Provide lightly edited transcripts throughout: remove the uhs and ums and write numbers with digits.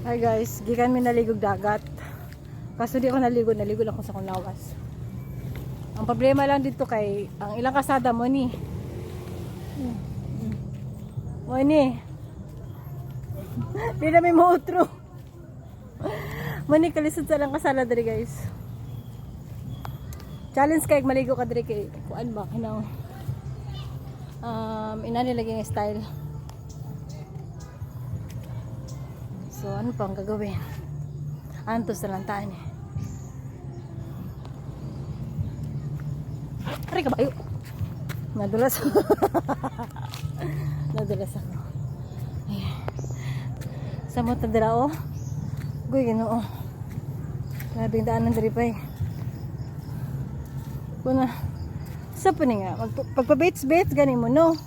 Hi guys, gikan mi naligog dagat. Kaso di ako naligo lang ko sa kong lawas. Ang problema lang dito kay ang ilang kasada mo ni. Mo ni. Di na may mautro. Mo ni kalisod sa lang kasala diri guys. Challenge kay maligo ka diri kay kuan ba kinang ina nilagay ng style. So, ano pang gagawin? Antos na lang tayo eh. Aray ka ba? Nadulas. Nadulas ako. Ayan. Sa mo tadira o. Guy, gano'n o. Labing daanan dari pa eh. Kuna. Sa po nga. Pagpa-baits-baits ganin mo no.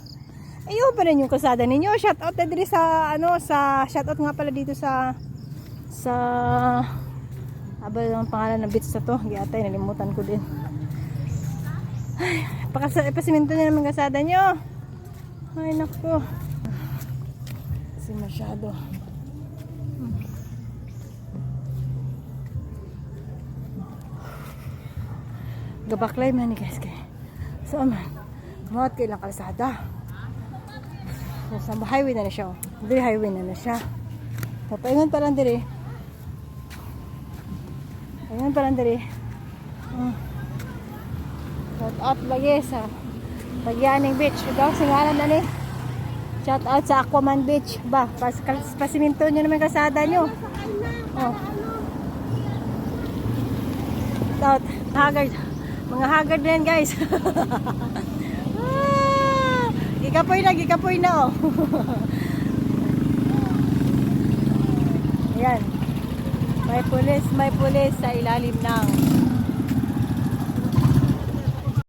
Ayaw pa rin yung kasada ninyo. Shoutout na diri sa ano, sa shoutout nga pala dito sa abal ang pangalan ng beach na to. Giatay, nalimutan ko din. Ay, pasiminto niya naman kasada nyo. Ay, naku. Kasi masyado. Gabaklay man ni guys kay. So man, kumawat kailang kalsada. So, sa highway na siya. Diri highway na siya. Papaingon pa lang diri. Paingon pa lang diri. Shout out lagi sa Pagyaning Beach. Ikaw, singalan na ni. Shout out sa Aquaman Beach. Ba, pasiminto nyo naman kasada nyo. Oh. Shout out. Haggard. Mga haggard na yan guys. Gikapoy na oh. Ayan. May pulis sa ilalim ng